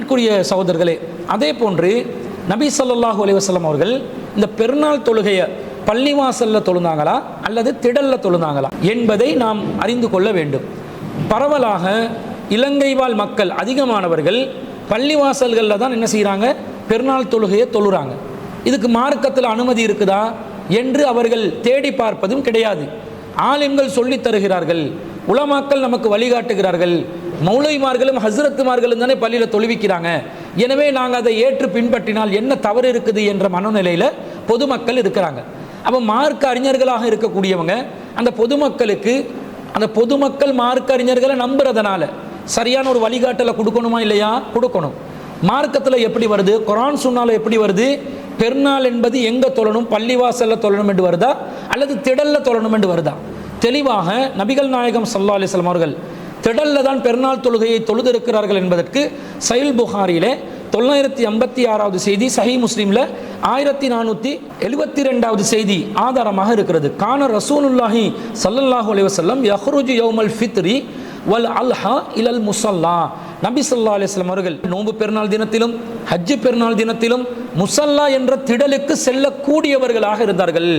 அன்பிற்குரிய சகோதரர்களே, அதே போன்று நபி ஸல்லல்லாஹு அலைஹி வஸல்லம் அவர்கள் இந்த பெருநாள் தொழுகையை பள்ளிவாசலில் தொழுந்தாங்களா அல்லது திடலில் தொழுந்தாங்களா என்பதை நாம் அறிந்து கொள்ள வேண்டும். பரவலாக இலங்கை வாழ் மக்கள் அதிகமானவர்கள் பள்ளிவாசல்களில் தான் என்ன செய்கிறாங்க, பெருநாள் தொழுகையை தொழுகிறாங்க. இதுக்கு மார்க்கத்தில் அனுமதி இருக்குதா என்று அவர்கள் தேடி பார்ப்பதும் கிடையாது. ஆலிம்கள் சொல்லித் தருகிறார்கள், உலமாக்கள் நமக்கு வழிகாட்டுகிறார்கள், மௌலைமார்களும் ஹஸ்ரத்துமார்களும் தானே பள்ளியில் தொழுவிக்கிறாங்க, எனவே நாங்கள் அதை ஏற்று பின்பற்றினால் என்ன தவறு இருக்குது என்ற மனநிலையில் பொதுமக்கள் இருக்கிறாங்க. அப்போ மார்க்க அறிஞர்களாக இருக்கக்கூடியவங்க அந்த பொதுமக்கள் மார்க்க அறிஞர்களை நம்புறதுனால சரியான ஒரு வழிகாட்டலை கொடுக்கணுமா இல்லையா? கொடுக்கணும். மார்க்கத்தில் எப்படி வருது, குர்ஆன் சுன்னால எப்படி வருது, பெருநாள் என்பது எங்கே தொழணும், பள்ளிவாசலில் தொழணும் என்று வருதா அல்லது திடலில் தொழணும் என்று வருதா? தெளிவாக நபிகள் நாயகம் ஸல்லல்லாஹு அலைஹி வஸல்லம் அவர்கள் திடலில் தான் பெருநாள் தொழுகையை தொழுதிருக்கிறார்கள் என்பதற்கு சஹீஹ் புகாரியிலே 956வது செய்தி, சஹீஹ் முஸ்லிமில் 1472வது செய்தி ஆதாரமாக இருக்கிறது. கான ரசூலுல்லாஹி ஸல்லல்லாஹு அலைஹி வஸல்லம் யஹ்ருஜு யௌமல் ஃபித்ரி வல் அல்ஹா இலல் முஸல்லா. நபி ஸல்லல்லாஹு அலைஹி வஸல்லம் அவர்கள் நோன்பு பெருநாள் தினத்திலும் ஹஜ் பெருநாள் தினத்திலும் முஸல்லா என்ற திடலுக்கு செல்லக்கூடியவர்களாக இருந்தார்கள்.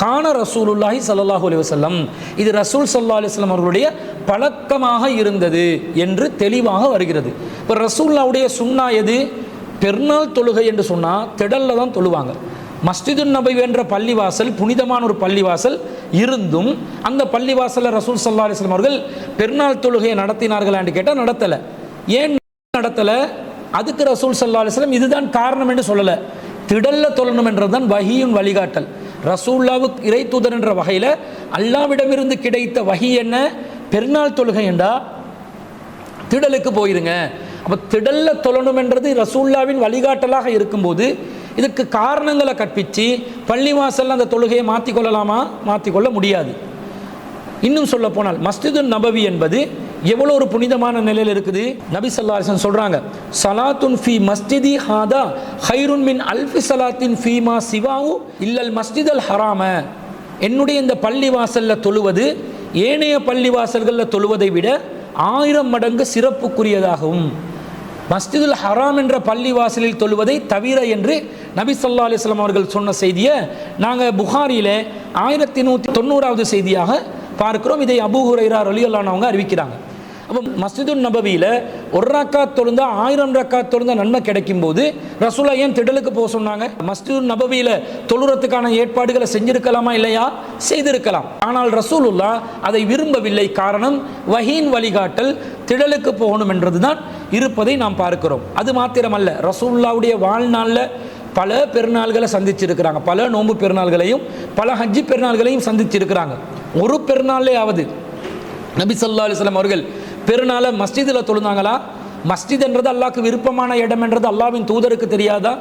கான ரசூலுல்லாஹி ஸல்லல்லாஹு அலைஹி வஸல்லம், இது ரசூல் ஸல்லல்லாஹு அலைஹி வஸல்லம் அவர்களுடைய பழக்கமாக இருந்தது என்று தெளிவாக வருகிறது. இப்போ ரசூலுல்லாஹ்வுடைய சுன்னா எது? பெருநாள் தொழுகை என்று சொன்னால் திடலில் தான் தொழுவாங்க. மஸ்ஜிதுன் நபவி என்ற பள்ளிவாசல் புனிதமான ஒரு பள்ளிவாசல் இருந்தும் அந்த பள்ளிவாசலில் ரசூல் ஸல்லல்லாஹு அலைஹி வஸல்லம் அவர்கள் பெருநாள் தொழுகையை நடத்தினார்களான்னு கேட்டால் நடத்தலை. ஏன் நடத்தலை? அதுக்கு ரசூல் ஸல்லல்லாஹு அலைஹி வஸல்லம் இதுதான் காரணம் என்று சொல்லலை. திடலில் தொழணும் என்றதுதான் வஹீயின் வழிகாட்டல். ரசூலுல்லாஹ்வுக்கு இறை தூதர் என்ற வகையில் அல்லாஹ்விடமிருந்து கிடைத்த வஹி என்ன? பெருநாள் தொழுகை என்றா திடலுக்கு போயிருங்க. அப்போ திடலில் தொழணும் என்றது ரசூலுல்லாஹ்வின் வழிகாட்டலாக இருக்கும்போது இதற்கு காரணங்களை கற்பித்து பள்ளிவாசலில் அந்த தொழுகையை மாற்றிக்கொள்ளலாமா? மாற்றிக்கொள்ள முடியாது. இன்னும் சொல்ல போனால் மஸ்ஜிதுன் நபவி என்பது எவ்வளோ ஒரு புனிதமான நிலையில் இருக்குது. நபி ஸல்லல்லாஹு அலைஹி வஸல்லம் சொல்கிறாங்க, சலாத்துன் ஃபி மஸ்ஜிதி ஹாதா ஹைருன் மின் அல்ஃபி சலாத்தின் ஃபீமா சிவாவு இல்லல் மஸ்ஜிதல் ஹராம. என்னுடைய இந்த பள்ளிவாசலில் தொழுவது ஏனைய பள்ளிவாசல்களில் தொழுவதை விட 1000 மடங்கு சிறப்புக்குரியதாகவும் மஸ்ஜிதுல் ஹராம் என்ற பள்ளிவாசலில் தொழுவதை தவிர என்று நபி ஸல்லல்லாஹு அலைஹி வஸல்லம் அவர்கள் சொன்ன செய்தியை நாங்கள் புகாரியில் 1190வது செய்தியாக பார்க்கிறோம். இதை அபூ ஹுரைரா ரலியல்லாஹு அன்ஹு அறிவிக்கிறாங்க. அப்போ மஸ்ஜிதுன் நபவியில் ஒரு ரக்காத் தொழுந்தா 1000 ரக்காத் தொழுந்தா நன்மை கிடைக்கும் போது ரசூலுல்லாஹ் ஏன் திடலுக்கு போக சொன்னாங்க? மஸ்ஜிதுன் நபவியில் தொழுறதுக்கான ஏற்பாடுகளை செஞ்சிருக்கலாமா இல்லையா? செய்திருக்கலாம். ஆனால் ரசூலுல்லாஹ் அதை விரும்பவில்லை. காரணம் வஹீன் வழிகாட்டல் திடலுக்கு போகணும் என்றதுதான் இருப்பதை நாம் பார்க்கிறோம். அது மாத்திரமல்ல, ரசூலுல்லாஹ்வுடைய வாழ்நாளில் பல பெருநாள்களை சந்திச்சிருக்கிறாங்க. பல நோன்பு பெருநாள்களையும் பல ஹஜ்ஜி பெருநாள்களையும் சந்திச்சிருக்கிறாங்க. ஒரு பெருநாள்லேயாவது நபி ஸல்லல்லாஹு அலைஹி வஸல்லம் அவர்கள் பெருநாளை மஸ்ஜிதில் தொழுந்தாங்களா? மஸ்ஜித் என்றது அல்லாஹ்க்கு விருப்பமான இடம் என்றது அல்லாஹ்வின் தூதருக்கு தெரியாதா?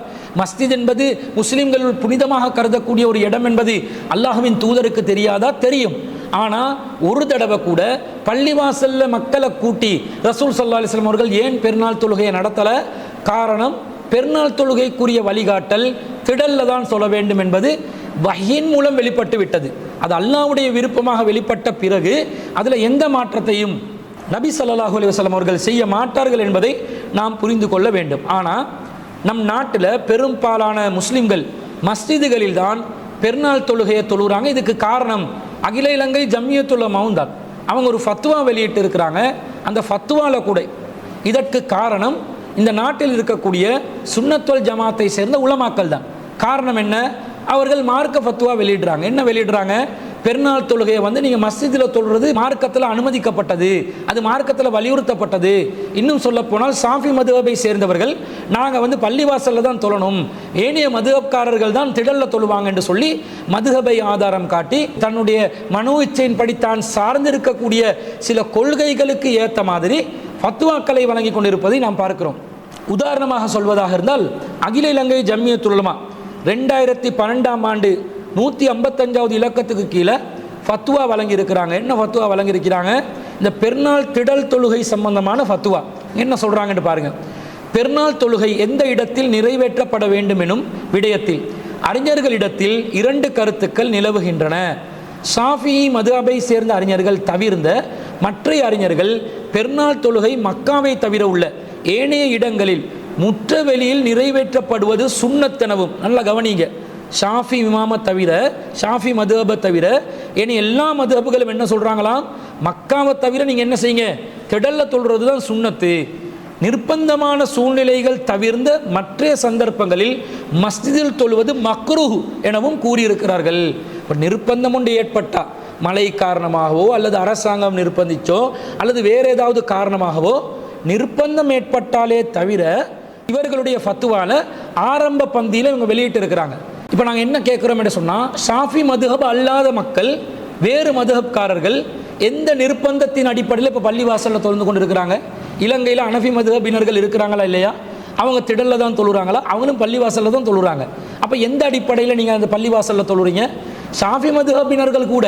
மஸ்ஜித் என்பது முஸ்லிம்கள் புனிதமாக கருதக்கூடிய ஒரு இடம் என்பது அல்லாஹ்வின் தூதருக்கு தெரியாதா? தெரியும். ஆனால் ஒரு தடவை கூட பள்ளிவாசலில் மக்களை கூட்டி ரசூல் ஸல்லல்லாஹு அலைஹி வஸல்லம் அவர்கள் ஏன் பெருநாள் தொழுகையை நடத்தலை? காரணம், பெருநாள் தொழுகைக்குரிய வழிகாட்டல் திடலில் தான் சொல்ல வேண்டும் என்பது வஹீன் மூலம் வெளிப்பட்டு விட்டது. அது அல்லாஹ்வுடைய விருப்பமாக வெளிப்பட்ட பிறகு அதில் எந்த மாற்றத்தையும் நபி ஸல்லல்லாஹு அலைஹி வஸல்லம் அவர்கள் செய்ய மாட்டார்கள் என்பதை நாம் புரிந்து கொள்ள வேண்டும். ஆனால் நம் நாட்டில் பெரும்பாலான முஸ்லிம்கள் மஸ்ஜிதுகளில் தான் பெருநாள் தொழுகையை தொழுகிறாங்க. இதுக்கு காரணம் அகில இலங்கை ஜம்மியத்துல் உலமாவும் தான். அவங்க ஒரு ஃபத்வா வெளியிட்டு இருக்கிறாங்க. அந்த ஃபத்வாவில் கூட இதற்கு காரணம் இந்த நாட்டில் இருக்கக்கூடிய சுன்னத்துல் ஜமாத்தை சேர்ந்த உலமாக்கள் தான். காரணம் என்ன? அவர்கள் மார்க்க ஃபத்வா வெளியிடுறாங்க. என்ன வெளியிடுறாங்க? பெருநாள் தொழுகையை நீங்கள் மஸ்ஜிதில் தொழுறது மார்க்கத்தில் அனுமதிக்கப்பட்டது, அது மார்க்கத்தில் வலியுறுத்தப்பட்டது. இன்னும் சொல்ல போனால் சாஃபி மதுஹபை சேர்ந்தவர்கள் நாங்கள் பள்ளிவாசலில் தான் தொழணும், ஏனைய மதுஹப்காரர்கள் தான் திடலில் தொழுவாங்க என்று சொல்லி மதுஹபை ஆதாரம் காட்டி தன்னுடைய மனோ இச்சையின் படி தான் சார்ந்திருக்கக்கூடிய சில கொள்கைகளுக்கு ஏற்ற மாதிரி ஃபத்வாக்களை வழங்கி கொண்டிருப்பதை நாம் பார்க்கிறோம். உதாரணமாக சொல்வதாக இருந்தால் அகில இலங்கை ஜம்மியத்துல் உலமா 2012ஆம் ஆண்டு 155வது இலக்கத்துக்கு கீழே ஃபத்வா வழங்கியிருக்கிறாங்க. என்ன ஃபத்வா வழங்கியிருக்கிறாங்க? இந்த பெருநாள் திடல் தொழுகை சம்பந்தமான ஃபத்வா என்ன சொல்கிறாங்கன்னு பாருங்கள். பெருநாள் தொழுகை எந்த இடத்தில் நிறைவேற்றப்பட வேண்டும் எனும் விடயத்தில் அறிஞர்களிடத்தில் 2 கருத்துக்கள் நிலவுகின்றன. ஷாஃபி மதுஹபை சேர்ந்த அறிஞர்கள் தவிர்ந்த மற்ற அறிஞர்கள் பெருநாள் தொழுகை மக்காவை தவிர உள்ள ஏனைய இடங்களில் முற்ற வெளியில் நிறைவேற்றப்படுவது சுன்னத்தெனவும். நல்லா கவனிங்க, ஷாஃபி இமாமை தவிர, ஷாஃபி மதுஹபை தவிர இனி எல்லா மதுஹபுகளும் என்ன சொல்கிறாங்களாம், மக்காவை தவிர நீங்கள் என்ன செய்யுங்க, திடல்ல தொழுறது தான் சுன்னத்து. நிர்பந்தமான சூழ்நிலைகள் தவிர்ந்த மற்ற சந்தர்ப்பங்களில் மஸ்ஜிதில் தொழுவது மக்ரூஹ் எனவும் கூறியிருக்கிறார்கள். இப்போ நிர்பந்தம் ஒன்று ஏற்பட்டா, மழை காரணமாகவோ அல்லது அரசாங்கம் நிர்பந்திச்சோ அல்லது வேறு ஏதாவது காரணமாகவோ நிர்பந்தம் ஏற்பட்டாலே தவிர இவர்களுடைய ஃபத்துவால ஆரம்ப பந்தியில் இவங்க வெளியிட்டு இருக்கிறாங்க. இப்போ நாங்கள் என்ன கேட்குறோம் என்று சொன்னால், ஷாஃபி மதுஹப் அல்லாத மக்கள், வேறு மதுஹப்காரர்கள் எந்த நிர்பந்தத்தின் அடிப்படையில் இப்போ பள்ளிவாசலில் தொழுந்து கொண்டு இருக்கிறாங்க? இலங்கையில் அனஃபி மதுஹபினர்கள் இருக்கிறாங்களா இல்லையா? அவங்க திடலில் தான் தொழுறாங்களா? அவங்களும் பள்ளிவாசலில் தான் தொழுறாங்க. அப்போ எந்த அடிப்படையில் நீங்கள் அந்த பள்ளிவாசலில் தொழுறீங்க? ஷாஃபி மதுஹபினர்கள் கூட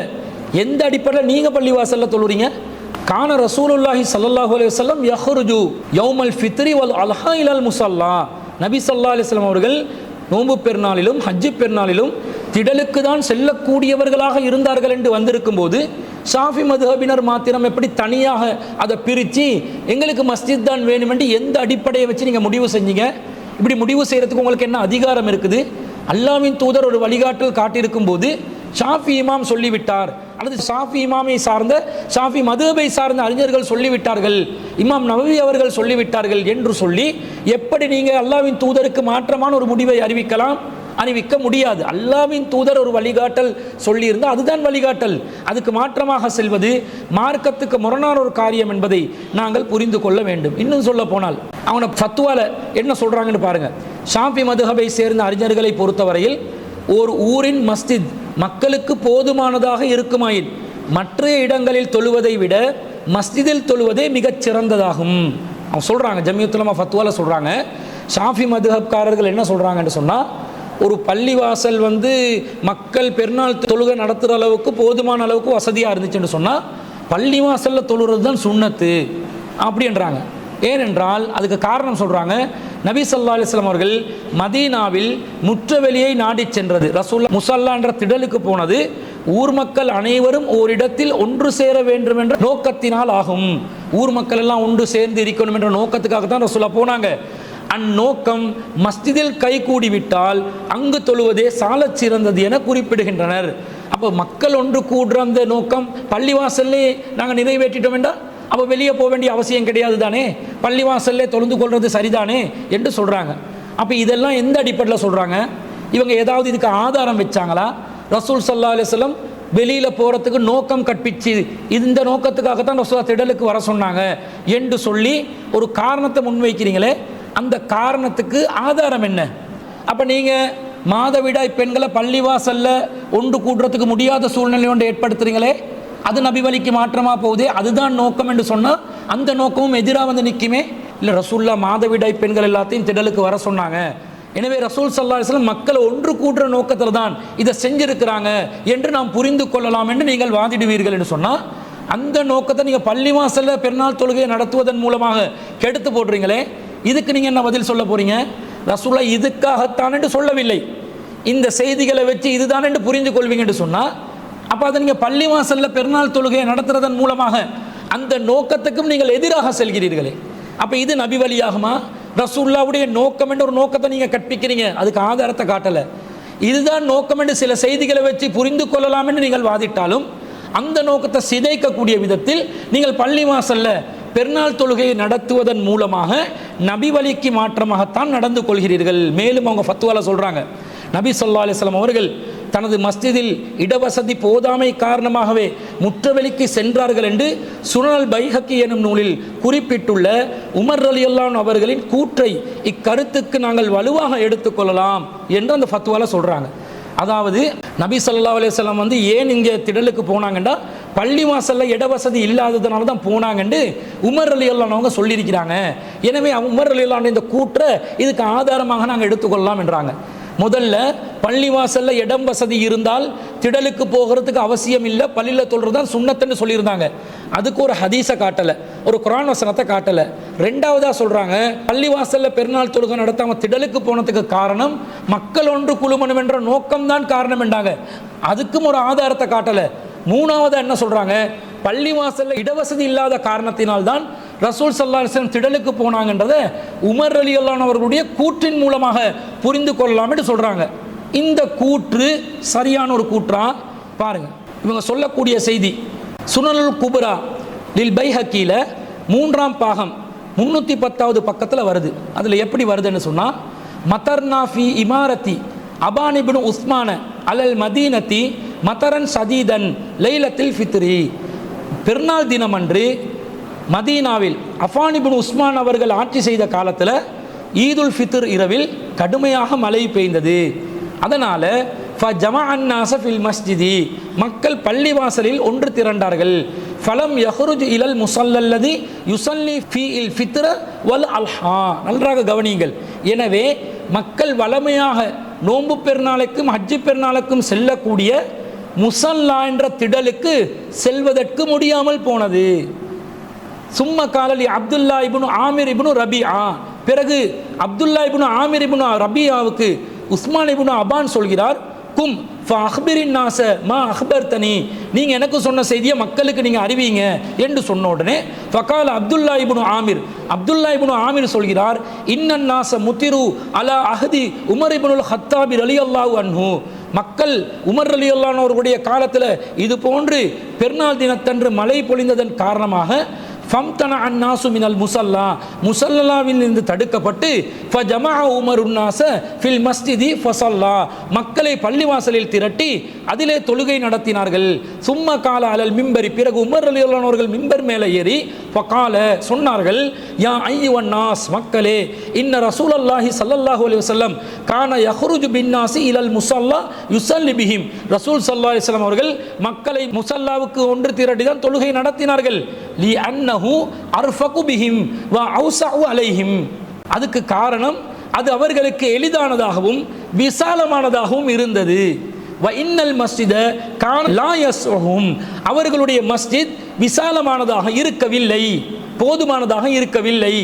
எந்த அடிப்படையில் நீங்கள் பள்ளிவாசலில் தொழுறீங்க? கான ரசூலுல்லாஹி ஸல்லல்லாஹு அலைஹி வஸல்லம் யஹ்ருஜு யௌமல் ஃபித்ரி வல் அல்ஹா இலல் முஸல்லா. நபி ஸல்லல்லாஹு அலைஹி வஸல்லம் அவர்கள் நோன்பு பெருநாளிலும் ஹஜ்ஜு பெருநாளிலும் திடலுக்கு தான் செல்லக்கூடியவர்களாக இருந்தார்கள் என்று வந்திருக்கும் போது ஷாஃபி மதுஹபினர் மாத்திரம் எப்படி தனியாக அதை பிரித்து எங்களுக்கு மஸ்ஜித் தான் வேணும் என்று எந்த அடிப்படையை வச்சு நீங்கள் முடிவு செஞ்சீங்க? இப்படி முடிவு செய்கிறதுக்கு உங்களுக்கு என்ன அதிகாரம் இருக்குது? அல்லாஹ்வின் தூதர் ஒரு வழிகாட்டல் காட்டியிருக்கும் போது ஷாஃபி இமாம் சொல்லிவிட்டார், அல்லது ஷாஃபி இமாமை சார்ந்த ஷாஃபி மதுஹபை சார்ந்த அறிஞர்கள் சொல்லிவிட்டார்கள், இமாம் நவவி அவர்கள் சொல்லிவிட்டார்கள் என்று சொல்லி எப்படி நீங்கள் அல்லாஹ்வின் தூதருக்கு மாற்றமான ஒரு முடிவை அறிவிக்க முடியாது. அல்லாஹ்வின் தூதர் ஒரு வழிகாட்டல் சொல்லியிருந்தால் அதுதான் வழிகாட்டல். அதுக்கு மாற்றமாக செல்வது மார்க்கத்துக்கு முரணான ஒரு காரியம் என்பதை நாங்கள் புரிந்து கொள்ள வேண்டும். இன்னும் சொல்ல போனால் அவனை ஃபத்வால என்ன சொல்றாங்கன்னு பாருங்க. ஷாஃபி மதுஹபை சேர்ந்த அறிஞர்களை பொறுத்தவரையில் ஒரு ஊரின் மஸ்ஜித் மக்களுக்கு போதுமானதாக இருக்குமாயின் மற்ற இடங்களில் தொழுவதை விட மஸ்ஜிதில் தொழுவதே மிகச் சிறந்ததாகும். அவங்க சொல்கிறாங்க, ஜமியத்துல் உலமா ஃபத்வால சொல்கிறாங்க. ஷாஃபி மதுஹப்காரர்கள் என்ன சொல்கிறாங்கன்னு சொன்னால், ஒரு பள்ளிவாசல் மக்கள் பெருநாள் தொழுகை நடத்துகிற அளவுக்கு போதுமான அளவுக்கு வசதியாக இருந்துச்சுன்னு சொன்னால் பள்ளிவாசலில் தொழுகிறது தான் சுன்னத்து அப்படின்றாங்க. ஏனென்றால் அதுக்கு காரணம் சொல்கிறாங்க, நபி ஸல்லல்லாஹு அலைஹி வஸல்லம் அவர்கள் மதீனாவில் முற்றவெளியை நாடி சென்றது, ரசூலுல்லாஹ் முஸல்லா என்ற திடலுக்கு போனது ஊர் மக்கள் அனைவரும் ஓரிடத்தில் ஒன்று சேர வேண்டும் என்ற நோக்கத்தினால் ஆகும். ஊர் மக்கள் எல்லாம் ஒன்று சேர்ந்து இருக்கணும் என்ற நோக்கத்துக்காக தான் ரசூலுல்லாஹ் போனாங்க. அந்நோக்கம் மஸ்ஜிதில் கை கூடிவிட்டால் அங்கு தொழுவதே சாலச் சிறந்தது என குறிப்பிடுகின்றனர். அப்போ மக்கள் ஒன்று கூடுற அந்த நோக்கம் பள்ளிவாசல்லே நாங்கள் நிறைவேற்றிட்டோம் என்றால் அப்போ வெளியே போக வேண்டிய அவசியம் கிடையாது தானே, பள்ளிவாசல்லே தொழுந்து கொள்வது சரிதானே என்று சொல்கிறாங்க. அப்போ இதெல்லாம் எந்த அடிப்படையில் சொல்கிறாங்க? இவங்க ஏதாவது இதுக்கு ஆதாரம் வச்சாங்களா? ரசூல் ஸல்லல்லாஹு அலைஹி வஸல்லம் வெளியில் போகிறதுக்கு நோக்கம் கற்பிச்சு இந்த நோக்கத்துக்காகத்தான் ரசூலுல்லாஹ் திடலுக்கு வர சொன்னாங்க என்று சொல்லி ஒரு காரணத்தை முன்வைக்கிறீங்களே, அந்த காரணத்துக்கு ஆதாரம் என்ன? அப்போ நீங்கள் மாதவிடாய் பெண்களை பள்ளிவாசலில் ஒன்று கூடுறதுக்கு முடியாத சூழ்நிலை ஒன்று ஏற்படுத்துறீங்களே, அது நபி வழிக்கு மாற்றமாக போகுதே, அதுதான் நோக்கம் என்று சொன்னால் அந்த நோக்கமும் எதிராக நிற்குமே. இல்லை, ரசூலுல்லாஹ் மாதவிடாய் பெண்கள் எல்லாத்தையும் திடலுக்கு வர சொன்னாங்க, எனவே ரசூல் ஸல்லல்லாஹு அலைஹி வஸல்லம் மக்களை ஒன்று கூடுற நோக்கத்தில் தான் இதை செஞ்சிருக்கிறாங்க என்று நாம் புரிந்து கொள்ளலாம் என்று நீங்கள் வாதிடுவீர்கள் என்று சொன்னால் அந்த நோக்கத்தை நீங்கள் பள்ளிவாசலில் பெருநாள் தொழுகையை நடத்துவதன் மூலமாக கெடுத்து போடுறீங்களே, இதுக்கு நீங்கள் என்ன பதில் சொல்ல போகிறீங்க? ரசூலுல்லாஹ் இதுக்காகத்தான் என்று சொல்லவில்லை, இந்த செய்திகளை வச்சு இதுதான் என்று புரிந்து கொள்வீங்க என்று சொன்னால் அப்போ அதை நீங்கள் பள்ளிவாசலில் பெருநாள் தொழுகையை நடத்துறதன் மூலமாக அந்த நோக்கத்துக்கும் நீங்கள் எதிராக செல்கிறீர்களே. அப்போ இது நபி வழியாகுமா? ரசூலுல்லாஹ்வுடைய நோக்கம் என்ற ஒரு நோக்கத்தை நீங்கள் கற்பிக்கிறீங்க, அதுக்கு ஆதாரத்தை காட்டலை. இதுதான் நோக்கம் என்று சில செய்திகளை வச்சு புரிந்து கொள்ளலாம் என்று நீங்கள் வாதிட்டாலும் அந்த நோக்கத்தை சிதைக்கக்கூடிய விதத்தில் நீங்கள் பள்ளிவாசலில் பெருநாள் தொழுகையை நடத்துவதன் மூலமாக நபி வழிக்கு மாற்றமாகத்தான் நடந்து கொள்கிறீர்கள். மேலும் அவங்க ஃபத்வால சொல்கிறாங்க, நபி ஸல்லல்லாஹு அலைஹி வஸல்லம் அவர்கள் தனது மஸ்ஜிதில் இடவசதி போதாமை காரணமாகவே முற்றவெளிக்கு சென்றார்கள் என்று சுனல் பைஹக்கி எனும் நூலில் குறிப்பிட்டுள்ள உமர் ரலியல்லாஹு அன்ஹு அவர்களின் கூற்றை இக்கருத்துக்கு நாங்கள் வலுவாக எடுத்துக்கொள்ளலாம் என்று அந்த ஃபத்வால சொல்கிறாங்க. அதாவது நபி ஸல்லல்லாஹு அலைஹி வஸல்லம் ஏன் இங்கே திடலுக்கு போனாங்கன்னா பள்ளிவாசலில் இடவசதி இல்லாததுனால தான் போனாங்கன்னு உமர் ரலியல்லாஹு அன்ஹு அவங்க சொல்லியிருக்கிறாங்க. எனவே உமர் ரலியல்லாஹு அன்ஹு இந்த கூற்றை இதுக்கு ஆதாரமாக நாங்கள் எடுத்துக்கொள்ளலாம் என்றாங்க. முதல்ல பள்ளிவாசலில் இடம் வசதி இருந்தால் திடலுக்கு போகிறதுக்கு அவசியம் இல்லை, பள்ளியில் தொழுறது தான் சுன்னத்துன்னு சொல்லியிருந்தாங்க. அதுக்கு ஒரு ஹதீஸை காட்டலை, ஒரு குர்ஆன் வசனத்தை காட்டலை. ரெண்டாவதாக சொல்கிறாங்க, பள்ளிவாசலில் பெருநாள் தொழுகை நடத்தாமல் திடலுக்கு போனதுக்கு காரணம் மக்கள் ஒன்று குழுமணும் என்ற நோக்கம்தான் காரணம் என்றாங்க. அதுக்கும் ஒரு ஆதாரத்தை காட்டலை. மூணாவதாக என்ன சொல்கிறாங்க, பள்ளிவாசலில் இடவசதி இல்லாத காரணத்தினால்தான் ரசூல் ஸல்லல்லாஹு அலைஹி வஸல்லம் திடலுக்கு போனாங்கன்றதை உமர் ரலியல்லாஹு அன்ஹு அவர்களுடைய கூற்றின் மூலமாக புரிந்து கொள்ளலாம் என்று சொல்றாங்க. இந்த கூற்று சரியான ஒரு கூற்றா பாருங்க. இவங்க சொல்லக்கூடிய செய்தி சுனனுல் குப்ரா லில் பைஹக்கில 3ஆம் பாகம் 310வது பக்கத்தில் வருது. அதில் எப்படி வருதுன்னு சொன்னால், மதர்னா ஃபி இமாரத்தி அபான் இப்னு உஸ்மான அலல் மதீனத்தி மதரன் சதீதன் லைலத்தில் ஃபித்ரி. பெருநாள் தினமன்று மதீனாவில் அஃபான் இப்னு உஸ்மான் அவர்கள் ஆட்சி செய்த காலத்தில் ஈதுல் ஃபித்ர் இரவில் கடுமையாக மழை பெய்ந்தது. அதனால் மஸ்ஜிதி மக்கள் பள்ளிவாசலில் ஒன்று திரண்டார்கள். ஃபலம் யஹ்ருஜ் இலல் முஸல்லல்லதி யுஸல்லி ஃபீல் ஃபித்ர வல் அல்ஹா. நன்றாக கவனியுங்கள். எனவே மக்கள் வளமையாக நோன்பு பெருநாளுக்கும் ஹஜ்ஜு பெருநாளுக்கும் செல்லக்கூடிய முஸல்லா என்ற திடலுக்கு செல்வதற்கு முடியாமல் போனது. சும்ம காலலி அப்துல்லா இப்னு ஆமிர் இப்னு ரபிஆ. பிறகு அப்துல்லா இப்னு ஆமிர் இப்னு ரபியாவுக்கு உஸ்மான் இப்னு அபான் சொல்கிறார், கும் ஃபஅக்பிரின் நாஸ மா அக்பர்தனி, நீங்க எனக்கு சொன்ன செய்தியை மக்களுக்கு நீங்க அறிவிங்க என்று சொன்ன உடனே ஃபகால அப்துல்லா இப்னு ஆமிர், அப்துல்லா இப்னு ஆமிர் சொல்கிறார், இன்னன் நாஸ முத்திரு அலா அஹதி உமர் இப்னுல் ஹத்தாபி ரலியல்லாஹு அன்ஹு. மக்கள் உமர் ரலியல்லாஹு அன்ஹு அவர்களுடைய காலத்தில் இது போன்று பெருநாள் தினத்தன்று மழை பொழிந்ததன் காரணமாக ஃபம்தன அன்னாசு மினல் முஸல்லா, முஸல்லாவில் இருந்து தடுக்கப்பட்டு ஃபஜமா உமருன் நாஸ ஃபில் மஸ்ஜிதி ஃபஸல்லா, மக்களை பள்ளிவாசலில் திரட்டி அதிலே தொழுகை நடத்தினார்கள். சும்ம கால அலல் மிம்பரி, பிறகு உமர் ரலியல்லாஹு அன்ஹு அவர்கள் மிம்பர் மேலே ஏறி ஃபகால சொன்னார்கள், யா அய்யுவன் நாஸ், மக்களே, இன்ன ரசூலல்லாஹி ஸல்லல்லாஹு அலைஹி வஸல்லம் கான யஹ்ருஜு பின்னாஸி இலல் முஸல்லா யுஸல்லி பிஹிம். ரசூல் ஸல்லல்லாஹு அலைஹி வஸல்லம் அவர்கள் மக்களை முஸல்லாவுக்கு ஒன்று திரட்டி தான் தொழுகை நடத்தினார்கள். லி அன்னஹு அர்ஃபகு பிஹிம் வ அவ்ஸஉ அலைஹிம். அதுக்கு காரணம் அது அவர்களுக்கு எளிதானதாகவும் விசாலமானதாகவும் இருந்தது. வ இன்னல் மஸ்ஜித கான லா யஸ்உஹும், அவர்களுடைய மஸ்ஜித் விசாலமானதாக இருக்கவில்லை, போதுமானதாக இருக்கவில்லை.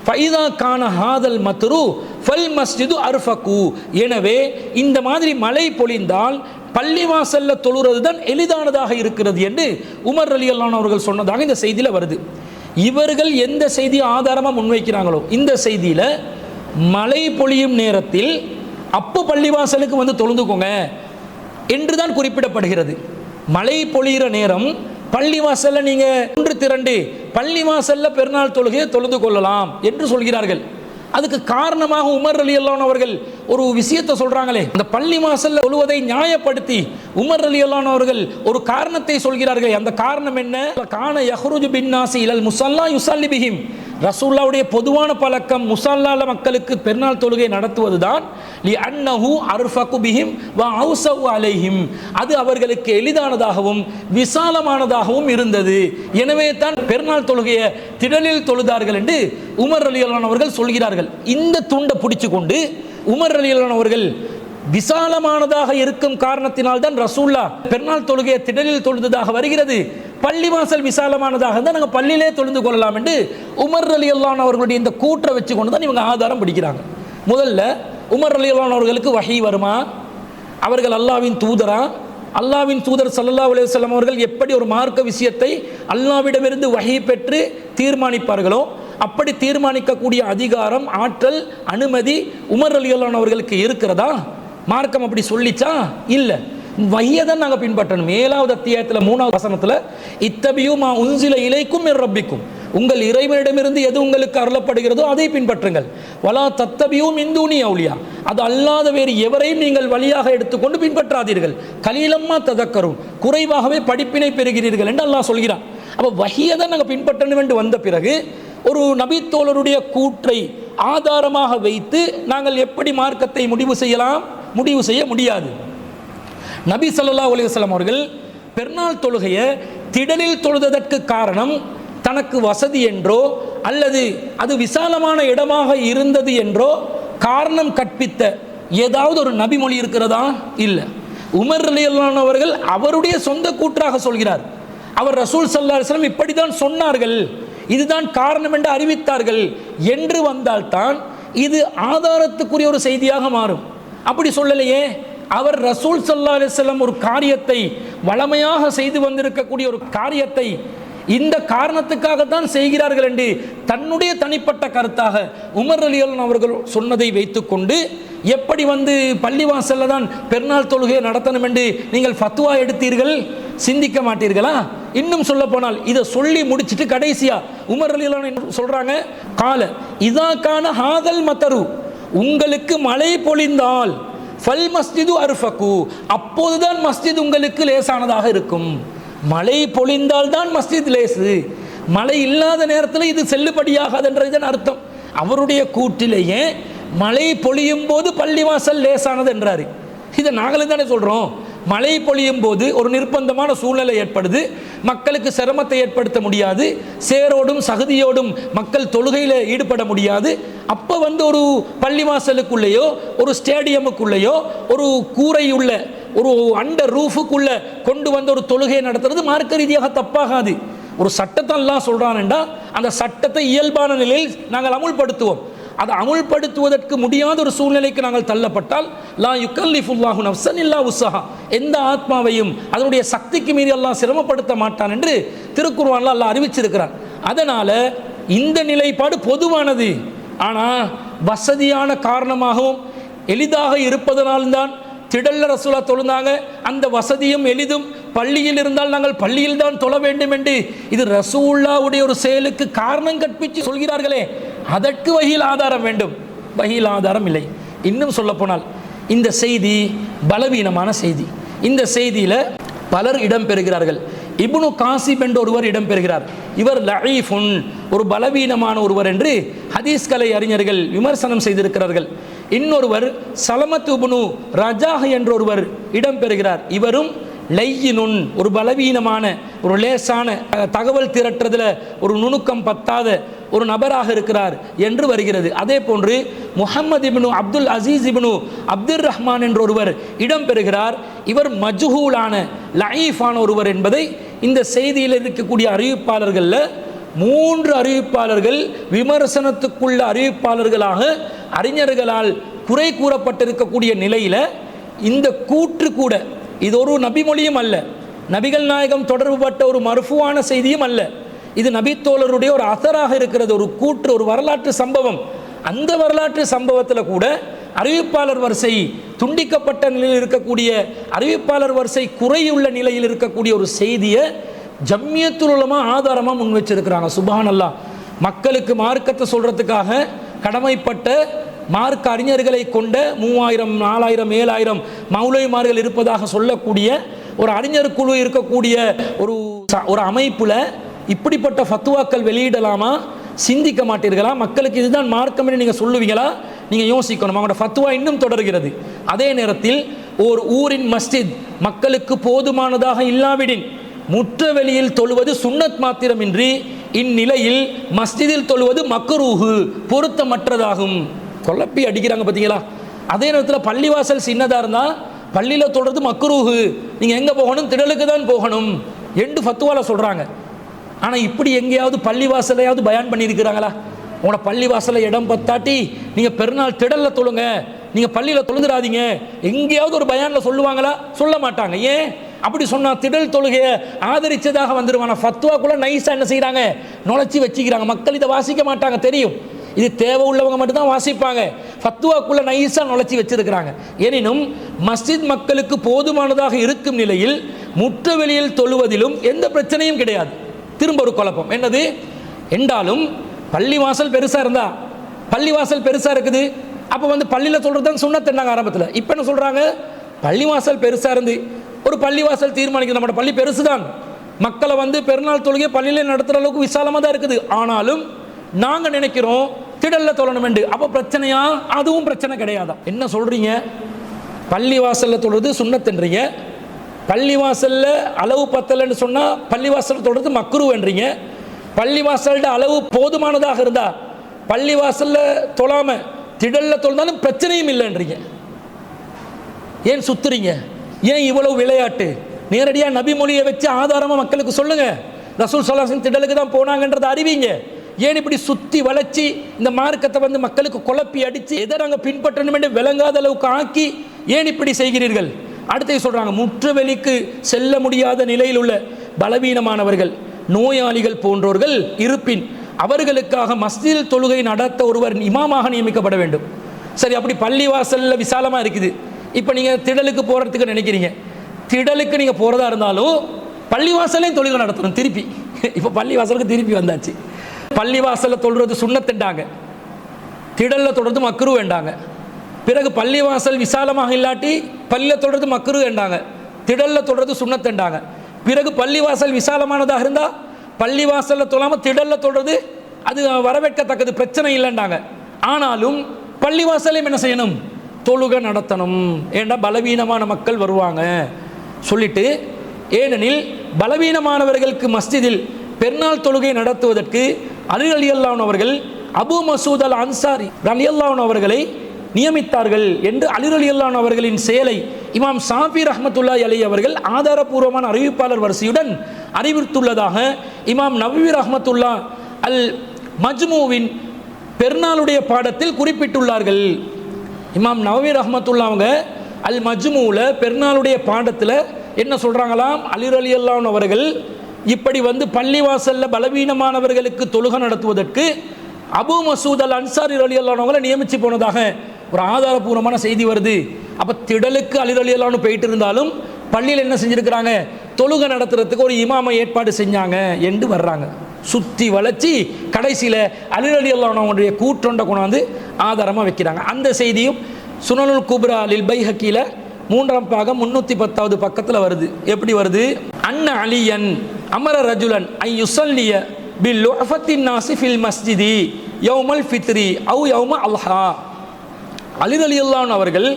ஃபைதா கான ஹாதல் மத்ரு ஃபல் மஸ்ஜிது அர்ஃபகு, எனவே இந்த மாதிரி மழை பொழிந்தால் பள்ளிவாசல்ல தொழுறது தான் எளிதானதாக இருக்கிறது என்று உமர் ரலியல்லாஹு அன்ஹு அவர்கள் சொன்னதாக இந்த செய்தியில் வருது. இவர்கள் எந்த செய்தியை ஆதாரமாக முன்வைக்கிறாங்களோ இந்த செய்தியில் மழை பொழியும் நேரத்தில் அப்போ பள்ளிவாசலுக்கு வந்து தொழுந்துக்கோங்க என்று தான் குறிப்பிடப்படுகிறது. மழை பொழிகிற நேரம் பள்ளிவாசல்ல நீங்க ஒன்று திரண்டு பள்ளிவாசல்ல பெருநாள் தொழுகையை தொழுது கொள்ளலாம் என்று சொல்கிறார்கள். அதுக்கு காரணமாக உமர் ரலியல்லாஹு அன்ஹு அவர்கள் ஒரு விஷயத்தை சொல்றாங்களே, அந்த பள்ளிவாசல்ல தொழுவதை நியாயப்படுத்தி உமர் ரலியல்லாஹு அன்ஹு அவர்கள் ஒரு காரணத்தை சொல்கிறார்கள். அந்த காரணம் என்ன? கான யஹ்ருஜு பின்னாஸி இலல் முஸல்லா யுஸல்லி பிஹிம். ரசூலுல்லாஹ்வுடைய பொதுவான பழக்கம் முஸல்லால மக்களுக்கு பெருநாள் தொழுகை நடத்துவதுதான். லி அன்னஹு அர்ஃபகு பிஹிம் வ அவ்ஸஉ அலைஹிம், அது அவர்களுக்கு எளிதானதாகவும் விசாலமானதாகவும் இருந்தது. எனவே தான் பெருநாள் தொழுகையை திடலில் தொழுதார்கள் என்று உமர் ரலியல்லாஹு அன்ஹு அவர்கள் சொல்கிறார்கள். இந்த துண்டை பிடிச்சு கொண்டு உமர் ரலியல்லாஹு அன்ஹு அவர்கள் விசாலமானதாக இருக்கும் காரணத்தினால் தான் ரசூலுல்லாஹ் பெருநாள் தொழுகையை திடலில் தொழுததாக வருகிறது, பள்ளிவாசல் விசாலமானதாக தான் நாங்கள் பள்ளியிலே தொழுந்து கொள்ளலாம் என்று உமர் ரலியல்லாஹு அன்ஹு அவர்களுடைய இந்த கூற்றை வச்சு கொண்டு தான் இவங்க ஆதாரம் பிடிக்கிறாங்க. முதல்ல உமர் ரலியல்லாஹு அன்ஹு அவர்களுக்கு வஹி வருமா? அவர்கள் அல்லாஹ்வின் தூதரா? அல்லாஹ்வின் தூதர் ஸல்லல்லாஹு அலைஹி வஸல்லம் அவர்கள் எப்படி ஒரு மார்க்க விஷயத்தை அல்லாஹ்விடமிருந்து வஹி பெற்று தீர்மானிப்பார்களோ அப்படி தீர்மானிக்கக்கூடிய அதிகாரம், ஆற்றல், அனுமதி உமர் ரலியல்லாஹு அன்ஹு அவர்களுக்கு இருக்கிறதா? மார்க்கம் அப்படி சொல்லிச்சா? இல்லை. வஹியை தான் நாங்கள் பின்பற்றணும். 7வது அத்தியாயத்தில் 3வது வசனத்தில் இத்தபியூ மா உன்சில இலைக்கும் மிர் ரப்பிக்கும், உங்கள் இறைவனிடமிருந்து எது உங்களுக்கு அருளப்படுகிறதோ அதை பின்பற்றுங்கள். வலா தத்தபியூ மின் தூனி அவுலியா, அது அல்லாத வேறு எவரையும் நீங்கள் வழியாக எடுத்துக்கொண்டு பின்பற்றாதீர்கள். கலீலம்மா ததக்கரும், குறைவாகவே படிப்பினை பெறுகிறீர்கள் என்று அல்லாஹ் சொல்கிறான். அப்போ வஹியை தான் நாங்கள் பின்பற்றணும் என்று வந்த பிறகு ஒரு நபித்தோழருடைய கூற்றை ஆதாரமாக வைத்து நாங்கள் எப்படி மார்க்கத்தை முடிவு செய்யலாம்? முடிவு செய்ய முடியாது. நபி ஸல்லல்லாஹு அலைஹி வஸல்லம் அவர்கள் பெருநாள் தொழுகையை திடலில் தொழுததற்கு காரணம் தனக்கு வசதி என்றோ அல்லது அது விசாலமான இடமாக இருந்தது என்றோ காரணம் கற்பித்த ஏதாவது ஒரு நபி மொழி இருக்கிறதா? இல்லை. உமர் ரலியல்லாஹு அன்ஹு அவர்கள் அவருடைய சொந்த கூற்றாக சொல்கிறார். அவர் ரசூல் ஸல்லல்லாஹு அலைஹி வஸல்லம் இப்படித்தான் சொன்னார்கள், இதுதான் காரணம் என்று அறிவித்தார்கள் என்று வந்தால்தான் இது ஆதாரத்துக்குரிய ஒரு செய்தியாக மாறும். அப்படி சொல்லலையே. அவர் ரசூல் ஸல்லல்லாஹு அலைஹி வஸல்லம் ஒரு காரியத்தை வளமையாக செய்து வந்திருக்கக்கூடிய ஒரு காரியத்தை இந்த காரணத்துக்காகத்தான் செய்கிறார்கள் என்று தன்னுடைய தனிப்பட்ட கருத்தாக உமர் ரலியல்லாஹு அவர்கள் சொன்னதை வைத்துக்கொண்டு எப்படி பள்ளிவாசல்ல தான் பெருநாள் தொழுகையை நடத்தணும் என்று நீங்கள் ஃபத்வா எடுத்தீர்கள்? சிந்திக்க மாட்டீர்களா? இன்னும் சொல்ல போனால் இதை சொல்லி முடிச்சிட்டு கடைசியா உமர் ரலியல்லாஹு சொல்றாங்க, கால இதா கான ஹாதல் மத்தரு, உங்களுக்கு மழை பொழிந்தால் ஃபல் மஸ்ஜிது அர்ஃபகு, அப்போதுதான் மஸ்ஜித் உங்களுக்கு லேசானதாக இருக்கும். மழை பொழிந்தால் தான் மஸ்ஜித் லேசு, மழை இல்லாத நேரத்தில் இது செல்லுபடியாகாது என்றதுதான் அர்த்தம். அவருடைய கூற்றிலேயே மழை பொழியும் போது பள்ளிவாசல் லேசானது என்றாரு. இதை நாங்களும் தானே சொல்றோம். மழை பொழியும் போது ஒரு நிர்பந்தமான சூழ்நிலை ஏற்படுது, மக்களுக்கு சிரமத்தை ஏற்படுத்த முடியாது, சேரோடும் சகதியோடும் மக்கள் தொழுகையில் ஈடுபட முடியாது. அப்போ ஒரு பள்ளிவாசலுக்குள்ளேயோ ஒரு ஸ்டேடியமுக்குள்ளேயோ ஒரு கூரையுள்ள ஒரு அண்டர் ரூஃபுக்குள்ள கொண்டு ஒரு தொழுகையை நடத்துறது மார்க்க ரீதியாக தப்பாகாது. ஒரு சட்டத்தை எல்லாம் சொல்றான்டா அந்த சட்டத்தை இயல்பான நிலையில் நாங்கள் அமுல்படுத்துவோம். அதை அமுல்படுத்துவதற்கு முடியாத ஒரு சூழ்நிலைக்கு நாங்கள் தள்ளப்பட்டால் லா யுகல்லிஃபுல்லாஹு நஃப்ஸன் இல்லா உஸ்ஸஹா, எந்த ஆத்மாவையும் அதனுடைய சக்திக்கு மீறி அல்லாஹ் சிரமப்படுத்த மாட்டான் என்று திருக்குர்ஆன்ல அல்லாஹ் அறிவிச்சிருக்கிறான். அதனால இந்த நிலைப்பாடு பொதுவானது. ஆனால் வசதியான காரணமாகவும் எளிதாக இருப்பதனால்தான் திடல்ல ரசூலா தொழுந்தாங்க. அந்த வசதியும் எளிதும் பள்ளியில் இருந்தால் நாங்கள் பள்ளியில் தான் தொழ வேண்டும் என்று இது ரசூலுல்லாஹ்வுடைய ஒரு செயலுக்கு காரணம் கற்பித்து சொல்கிறார்களே, அதற்கு வஹீல் ஆதாரம் வேண்டும். வஹீல் ஆதாரம் இல்லை. இன்னும் சொல்ல போனால் இந்த செய்தி பலவீனமான செய்தி. இந்த செய்தியில் பலர் இடம்பெறுகிறார்கள். இப்னு காசிப் என்ற ஒருவர் இடம்பெறுகிறார். இவர் லஈஃபுன், ஒரு பலவீனமான ஒருவர் என்று ஹதீஸ் கலை அறிஞர்கள் விமர்சனம் செய்திருக்கிறார்கள். இன்னொருவர் சலமத் இப்னு ரஜாஹ் என்ற ஒருவர் இடம்பெறுகிறார். இவரும் லையினுன், ஒரு பலவீனமான ஒரு லேசான தகவல் திரட்டுறதுல ஒரு நுணுக்கம் பத்தாத ஒரு நபராக இருக்கிறார் என்று வருகிறது. அதே போன்று முஹம்மது இப்னு அப்துல் அசீஸ் இப்னு அப்துல் ரஹ்மான் என்ற ஒருவர் இடம்பெறுகிறார். இவர் மஜ்ஹூலான லஈஃபான ஒருவர் என்பதை இந்த செய்தியில் இருக்கக்கூடிய அறிவிப்பாளர்களில் 3 அறிவிப்பாளர்கள் விமர்சனத்துக்குள்ள அறிவிப்பாளர்களாக அறிஞர்களால் குறை கூறப்பட்டிருக்கக்கூடிய நிலையில் இந்த கூற்று கூட இது ஒரு நபிமொழியும் அல்ல, நபிகள் நாயகம் தொடர்புபட்ட ஒரு மர்ஃபுவான செய்தியும் அல்ல. இது நபித்தோழருடைய ஒரு அசராக இருக்கிறது, ஒரு கூற்று, ஒரு வரலாற்று சம்பவம். அந்த வரலாற்று சம்பவத்தில் கூட அறிவிப்பாளர் வரிசை துண்டிக்கப்பட்ட நிலையில் இருக்கக்கூடிய, அறிவிப்பாளர் வரிசை குறையுள்ள நிலையில் இருக்கக்கூடிய ஒரு செய்தியை ஜம்மியத்துல் உலமா ஆதாரமாக முன் வச்சிருக்கிறாங்க. சுப்ஹானல்லாஹ். மக்களுக்கு மார்க்கத்தை சொல்றதுக்காக கடமைப்பட்ட மார்க்க அறிஞர்களை கொண்ட 3000, 4000, 7000 மௌலவிமார்கள் இருப்பதாக சொல்லக்கூடிய ஒரு அறிஞர் குழு இருக்கக்கூடிய ஒரு அமைப்புல இப்படிப்பட்ட ஃபத்வாக்கள் வெளியிடலாமா? சிந்திக்க மாட்டீர்களா? மக்களுக்கு இதுதான் மார்க்கம் என்று நீங்கள் சொல்லுவீங்களா? நீங்கள் யோசிக்கணும். அவங்களோட ஃபத்வா இன்னும் தொடர்கிறது. அதே நேரத்தில் ஒரு ஊரின் மஸ்ஜித் மக்களுக்கு போதுமானதாக இல்லாவிடின் முற்ற வெளியில் தொழுவது சுன்னத் மாத்திரமின்றி இந்நிலையில் மஸ்ஜிதில் தொழுவது மக்ரூஹு, பொருத்தமற்றதாகும். குழப்பி அடிக்கிறாங்க பார்த்தீங்களா? அதே நேரத்தில் பள்ளிவாசல் சின்னதாக இருந்தால் பள்ளியில் தொழுறது மக்ரூஹு, நீங்கள் எங்கே போகணும்? திடலுக்கு தான் போகணும் என்று ஃபத்வாவில் சொல்கிறாங்க. ஆனால் இப்படி எங்கேயாவது பள்ளிவாசலையாவது பயான் பண்ணியிருக்கிறாங்களா? உங்களோட பள்ளிவாசலை இடம் பத்தாட்டி நீங்கள் பெருநாள் திடலில் தொழுங்க, நீங்கள் பள்ளியில் தொழுந்துடாதீங்க, எங்கேயாவது ஒரு பயானில் சொல்லுவாங்களா? சொல்ல மாட்டாங்க. ஏன் அப்படி சொன்னால் திடல் தொழுகையை ஆதரித்ததாக வந்துடுவாங்க. ஃபத்வாக்குள்ளே நைஸாக என்ன செய்கிறாங்க? நுழைச்சி வச்சுக்கிறாங்க. மக்கள் இதை வாசிக்க மாட்டாங்க, தெரியும். இது தேவை உள்ளவங்க மட்டும்தான் வாசிப்பாங்க. ஃபத்வாக்குள்ள நைஸாக நுழைச்சி வச்சிருக்கிறாங்க. எனினும் மஸ்ஜித் மக்களுக்கு போதுமானதாக இருக்கும் நிலையில் முற்ற வெளியில் தொழுவதிலும் எந்த பிரச்சனையும் கிடையாது. திரும்ப ஒரு குழப்பம் என்னது என்றாலும் பள்ளிவாசல் பெருசாக இருந்தா, பள்ளிவாசல் பெருசாக இருக்குது, அப்போ பள்ளியில் சொல்கிறது தான் சுன்னத் என்னாங்க ஆரம்பத்தில். இப்போ என்ன சொல்கிறாங்க? பள்ளிவாசல் பெருசாக இருந்து ஒரு பள்ளிவாசல் தீர்மானிக்கிறது, நம்மளோட பள்ளி பெருசு தான், மக்களை பெருநாள் தொழுகை பள்ளியில் நடத்துகிற அளவுக்கு விசாலமாக தான் இருக்குது, ஆனாலும் நாங்கள் நினைக்கிறோம் திடல்ல தொழணும் என்று. அப்போ பிரச்சனையா? அதுவும் பிரச்சனை கிடையாதா? என்ன சொல்கிறீங்க? பள்ளிவாசலில் தொழுது சுன்னத்துன்றீங்க, பள்ளிவாசலில் அளவு பத்தலைன்னு சொன்னால் பள்ளிவாசல் தொழுது மக்ரூன்றீங்க, பள்ளிவாசலோட அளவு போதுமானதாக இருந்தா பள்ளிவாசலில் தொழாமல் திடலில் தொழுந்தாலும் பிரச்சனையும் இல்லைன்றீங்க. ஏன் சுத்துறீங்க? ஏன் இவ்வளவு விளையாட்டு? நேரடியாக நபி மொழியை வச்சு ஆதாரமாக மக்களுக்கு சொல்லுங்க. ரசூல் ஸல்லல்லாஹு அலைஹி வஸல்லம் திடலுக்கு தான் போனாங்கன்றதை அறிவிங்க. ஏன் இப்படி சுற்றி வளைச்சி இந்த மார்க்கத்தை மக்களுக்கு குழப்பி அடித்து எதை நாங்கள் பின்பற்றணும் என்று விளங்காத அளவுக்கு ஆக்கி ஏன் இப்படி செய்கிறீர்கள்? அடுத்து சொல்கிறாங்க, முற்றுவெளிக்கு செல்ல முடியாத நிலையில் உள்ள பலவீனமானவர்கள், நோயாளிகள் போன்றோர்கள் இருப்பின் அவர்களுக்காக மஸ்ஜிதில் தொழுகை நடத்த ஒருவர் இமாமாக நியமிக்கப்பட வேண்டும். சரி, அப்படி பள்ளிவாசலில் விசாலமாக இருக்குது. இப்போ நீங்கள் திடலுக்கு போகிறதுக்கு நினைக்கிறீங்க, திடலுக்கு நீங்கள் போகிறதா இருந்தாலும் பள்ளிவாசலையும் தொழுகை நடத்தணும். திருப்பி இப்போ பள்ளிவாசலுக்கு திருப்பி வந்தாச்சு. பள்ளிவாசலில் தொழுறது சுண்ணத்துண்டாங்க, திடலில் தொழுறது மக்ரு வேண்டாங்க. பிறகு பள்ளிவாசல் விசாலமாக இல்லாட்டி பள்ளியில் தொழுறது மக்ரு வேண்டாங்க, திடலில் தொழுறது சுண்ணத்துண்டாங்க. பிறகு பள்ளிவாசல் விசாலமானதாக இருந்தால் பள்ளிவாசலில் தொழாமல் திடலில் தொழுறது அது வரவேற்கத்தக்கது, பிரச்சனை இல்லைண்டாங்க. ஆனாலும் பள்ளிவாசலையும் என்ன செய்யணும்? தொழுகை நடத்தணும். ஏன்னா பலவீனமான மக்கள் வருவாங்க சொல்லிட்டு, ஏனெனில் பலவீனமானவர்களுக்கு மஸ்ஜிதில் பெருநாள் தொழுகை நடத்துவதற்கு அலி ரலியல்லாஹு அன்ஹு அவர்கள் அபு மசூத் அல் அன்சாரி ரலியல்லாஹு அன்ஹு அவர்களை நியமித்தார்கள் என்று அலி ரலியல்லாஹு அன்ஹு அவர்களின் செயலை இமாம் ஷாஃபி ரஹ்மத்துல்லாஹி அலைஹி அவர்கள் ஆதாரபூர்வமான அறிவிப்பாளர் வரிசையுடன் அறிவித்துள்ளதாக இமாம் நவவி ரஹ்மத்துல்லாஹ் அல் மஜ்மூவின் பெருநாளுடைய பாடத்தில் குறிப்பிட்டுள்ளார்கள். இமாம் நவவி ரஹ்மத்துல்லாஹ் அவங்க அல் மஜ்மூல பெருநாளுடைய பாடத்தில் என்ன சொல்கிறாங்களாம்? அலி ரலியல்லாஹு அன்ஹு அவர்கள் இப்படி பள்ளிவாசலில் பலவீனமானவர்களுக்கு தொழுகை நடத்துவதற்கு அபு மசூத் அல் அன்சாரி ரலியல்லாஹு அன்ஹு அவங்களை நியமித்து போனதாக ஒரு ஆதாரபூர்வமான செய்தி வருது. அப்போ திடலுக்கு அலி ரலியல்லாஹு அன்ஹு போயிட்டு இருந்தாலும் பள்ளியில் என்ன செஞ்சுருக்கிறாங்க? தொழுகை நடத்துறதுக்கு ஒரு இமாமை ஏற்பாடு செஞ்சாங்க என்று வர்றாங்க. சுற்றி வளைச்சி கடைசியில் அலி ரலியல்லாஹு அன்ஹு அவங்களுடைய கூற்றொண்டை கொண்டாந்து ஆதாரமாக வைக்கிறாங்க. அந்த செய்தியும் சுனனுல் குப்ரா லில் பைஹக்கில 3ஆம் பாகம் 310வது பக்கத்தில் வருது. எப்படி வருது? அன்ன அலியன் அமர ரஜுலன் ஐ யுஸல்லிய பில் லுஃபத்தின் நாஸி ஃபில் மஸ்ஜிதி யௌமல் ஃபித்ரி அவு யௌம அல்ஹா. அலி ரலியல்லாஹு அன்ஹு அவர்கள்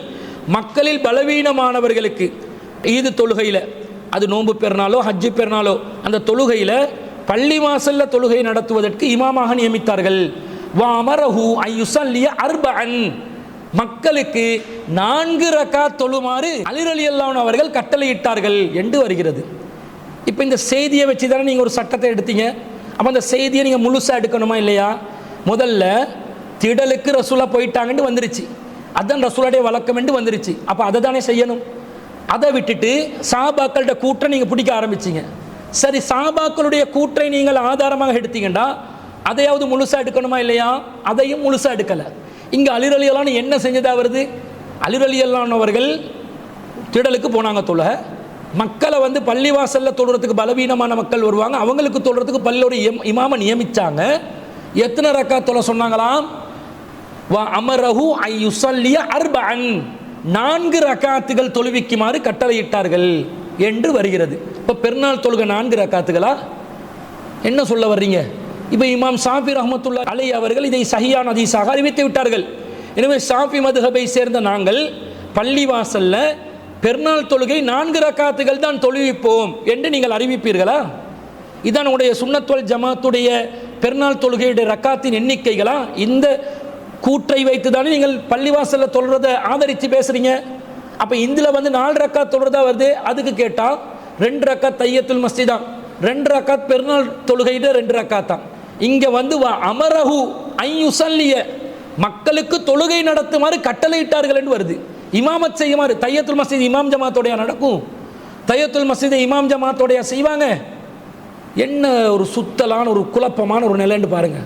மக்களில் பலவீனமானவர்களுக்கு ஈது தொழுகையில், அது நோன்பு பெருநாளோ ஹஜ்ஜு பெருநாளோ, அந்த தொழுகையில் பள்ளிவாசலில் தொழுகை நடத்துவதற்கு இமாமாக நியமித்தார்கள். வா அமரஹு ஐ யுஸல்லிய அர்பஅன், மக்களுக்கு 4 ரக்காத் தொழுமாறு அலி ரலியல்லாஹு அன்ஹு அவர்கள் கட்டளையிட்டார்கள் என்று வருகிறது. இப்போ இந்த செய்தியை வச்சு தானே நீங்கள் ஒரு சட்டத்தை எடுத்தீங்க. அப்போ அந்த செய்தியை நீங்கள் முழுசாக எடுக்கணுமா இல்லையா? முதல்ல திடலுக்கு ரசூலா போயிட்டாங்கன்னு வந்துருச்சு, அதுதான் ரசூலுடைய வழக்கம் என்று வந்துருச்சு. அப்போ அதை தானே செய்யணும். அதை விட்டுட்டு சஹாபாக்கள்கிட்ட கூற்றை நீங்கள் பிடிக்க ஆரம்பிச்சிங்க. சரி, சஹாபாக்களுடைய கூற்றை நீங்கள் ஆதாரமாக எடுத்தீங்கன்னா அதையாவது முழுசாக எடுக்கணுமா இல்லையா? அதையும் முழுசாக எடுக்கலை. இங்கே அலி ரலியல்லாஹு அன்ஹு என்ன செஞ்சதா வருது? அலி ரலியல்லாஹு அன்ஹு அவர்கள் திடலுக்கு போனாங்க தொழுக, மக்களை பள்ளிவாசலில் தொழுறதுக்கு பலவீனமான மக்கள் வருவாங்க, அவங்களுக்கு தொழுறதுக்கு பள்ளியோட இமாமை நியமித்தாங்க. எத்தனை ரக்காத் தொழ சொன்னாங்களாம்? வா அமரஹு ஐ யுஸல்லிய அர்பஅன், 4 ரக்காத்துகள் தொழுவிக்குமாறு கட்டளையிட்டார்கள் என்று வருகிறது. இப்போ பெருநாள் தொழுகை 4 ரக்காத்துகளா? என்ன சொல்ல வர்றீங்க? இப்போ இமாம் ஷாஃபி ரஹ்மத்துல்லாஹி அலைஹி அவர்கள் இதை சஹீஹான ஹதீஸாக அறிவித்து விட்டார்கள். எனவே ஷாஃபி மதுஹபை சேர்ந்த நாங்கள் பள்ளிவாசலில் பெருநாள் தொழுகை 4 ரக்காத்துகள் தான் தொழுவிப்போம் என்று நீங்கள் அறிவிப்பீர்களா? இதான் உடைய சுன்னத் வல் ஜமாத்துடைய பெருநாள் தொழுகையுடைய ரக்காத்தின் எண்ணிக்கைகளா? இந்த கூற்றை வைத்து தானே நீங்கள் பள்ளிவாசலில் தொழுறதை ஆதரித்து பேசுகிறீங்க. அப்போ இதில் 4 ரக்காத் தொழுறதா வருது. அதுக்கு கேட்டால் 2 ரக்காத் தையத்துல் மஸ்ஜித் தான், 2 ரக்காத் பெருநாள் தொழுகையிட 2 ரக்காத் தான். இங்கே அமரஹு ஐ யுஸல்லிய, மக்களுக்கு தொழுகை நடத்துமாறு கட்டளையிட்டார்கள் என்று வருது. இமாமத் செய்யுமாறு, தையத்துல் மஸ்ஜித் இமாம் ஜமாத்தோடைய நடக்கும், தையத்துல் மஸ்ஜித் இமாம் ஜமாத்தோடைய செய்வாங்க. என்ன ஒரு சுத்தலான ஒரு குழப்பமான ஒரு நிலைன்னு பாருங்க.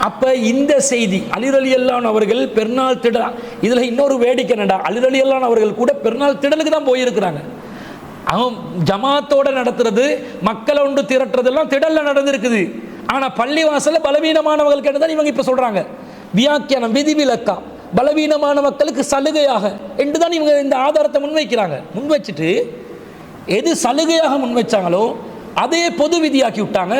அப்போ இந்த செய்தி அலி ரலியல்லாஹு அன்ஹு அவர்கள் பெருநாள் திடல், இதில் இன்னொரு வேடிக்கை என்னடா, அலி ரலியல்லாஹு அன்ஹு அவர்கள் கூட பெருநாள் திடலுக்கு தான் போயிருக்கிறாங்க. அவன் ஜமாத்தோடு நடத்துறது, மக்களை ஒன்று திரட்டுறதெல்லாம் திடலில் நடந்திருக்குது. ஆனால் பள்ளிவாசலில் பலவீனமானவர்களுக்கு தான் இவங்க இப்போ சொல்கிறாங்க. வியாக்கியானம் விதிவிலக்கா பலவீனமான மக்களுக்கு சலுகையாக என்று தான் இவங்க இந்த ஆதாரத்தை முன்வைக்கிறாங்க. முன்வச்சுட்டு எது சலுகையாக முன்வைச்சாங்களோ அதே பொது விதியாக்கி விட்டாங்க.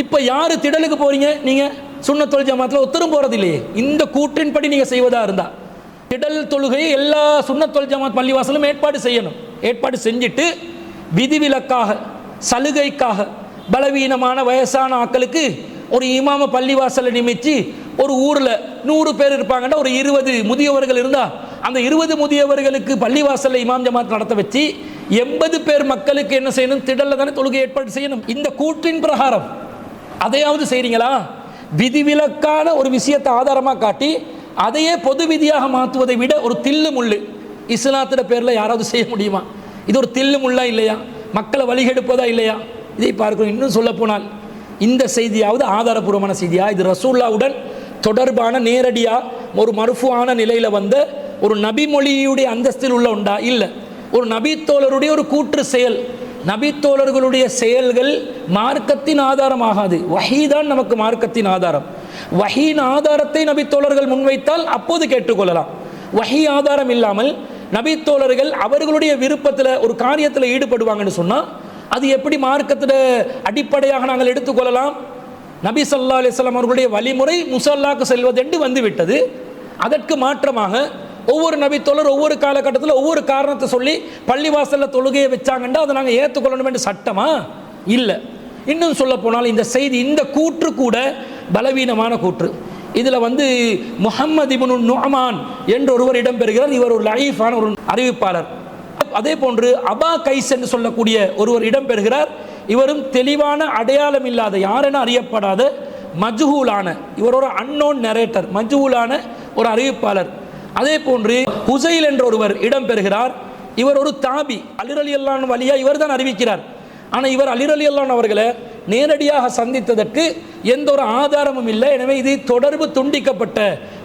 இப்போ யார் திடலுக்கு போகிறீங்க? நீங்கள் சுன்னத்துல் ஜமாத்தில் ஒத்தரும் போகிறது இல்லையே. இந்த கூற்றின்படி நீங்கள் செய்வதாக இருந்தால் திடல் தொழுகையை எல்லா சுன்னத்துல் ஜமாத் பள்ளிவாசலும் ஏற்பாடு செய்யணும். ஏற்பாடு செஞ்சுட்டு விதிவிலக்காக சலுகைக்காக பலவீனமான வயசான ஆட்களுக்கு ஒரு இமாம பள்ளிவாசலை நியமித்து, ஒரு ஊரில் 100 பேர் இருப்பாங்கன்னா ஒரு 20 முதியவர்கள் இருந்தால் அந்த 20 முதியவர்களுக்கு பள்ளிவாசலில் இமாம் ஜமாத் நடத்த வச்சு 80 பேர் மக்களுக்கு என்ன செய்யணும்? திடலில் தானே தொழுகை ஏற்பாடு செய்யணும். இந்த கூற்றின் பிரகாரம் அதையாவது செய்கிறீங்களா? விதிவிலக்கான ஒரு விஷயத்தை ஆதாரமாக காட்டி அதையே பொது விதியாக மாற்றுவதை விட ஒரு தில்லு முள்ளு இஸ்லாத்திட பேரில் யாராவது செய்ய முடியுமா? இது ஒரு தில்லு முள்ளா இல்லையா? மக்களை வழிகெடுப்பதா இல்லையா? இதை பார்க்கிறோம். இன்னும் சொல்லப்போனால் இந்த செய்தியாவது ஆதாரபூர்வமான செய்தியா, இது ரசூலுல்லாவுடன் தொடர்பான நேரடியாக ஒரு மர்ஃபுஆன நிலையில் வந்த ஒரு நபிமொழியுடைய அந்தஸ்தில் உள்ள உண்டா? இல்லை. ஒரு நபித்தோழருடைய ஒரு கூற்று செயல். நபித்தோழர்களுடைய செயல்கள் மார்க்கத்தின் ஆதாரமாகாது. வஹீதான் நமக்கு மார்க்கத்தின் ஆதாரம். வஹீன் ஆதாரத்தை நபித்தோழர்கள் முன்வைத்தால் அப்போது கேட்டுக்கொள்ளலாம். வஹீ ஆதாரம் இல்லாமல் நபித்தோழர்கள் அவர்களுடைய விருப்பத்தில் ஒரு காரியத்தில் ஈடுபடுவாங்கன்னு சொன்னால் அது எப்படி மார்க்கத்தில் அடிப்படையாக நாங்கள் எடுத்துக்கொள்ளலாம்? நபி ஸல்லல்லாஹு அலைஹி வஸல்லம் அவர்களுடைய வழிமுறை முஸல்லாக்கு செல்வதென்று வந்துவிட்டது. அதற்கு மாற்றமாக ஒவ்வொரு நபித்தோழர் ஒவ்வொரு காலகட்டத்தில் ஒவ்வொரு காரணத்தை சொல்லி பள்ளிவாசலில் தொழுகையை வச்சாங்கன்னா அதை நாங்கள் ஏற்றுக்கொள்ளணும் என்று சட்டமா? இல்லை. இன்னும் சொல்ல போனால் இந்த செய்தி, இந்த கூற்று கூட பலவீனமான கூற்று. இதில் முஹம்மது இப்னு நுஅமான் என்ற ஒருவர் இடம்பெறுகிறார். இவர் ஒரு லஈஃபான ஒரு அறிவிப்பாளர். அதே போன்று அபா கைஸ் என்று சொல்லக்கூடிய ஒருவர் இடம்பெறுகிறார். இவரும் தெளிவான அடையாளம் இல்லாத, யாரென அறியப்படாத மஜ்ஹூலான, இவர் ஒரு அன்னோன் நரேட்டர், மஜ்ஹூலான ஒரு அறிவிப்பாளர். அதே போன்று ஹுசைல் என்ற ஒருவர் இடம்பெறுகிறார். இவர் ஒரு தாபி, அலி ரலியல்லாஹு அன்ஹு வழியா இவர் தான் அறிவிக்கிறார். ஆனால் இவர் அலி ரலியல்லாஹு அன்ஹு அவர்களை நேரடியாக சந்தித்ததற்கு எந்த ஒரு ஆதாரமும் இல்லை. எனவே இது தொடர்பு துண்டிக்கப்பட்ட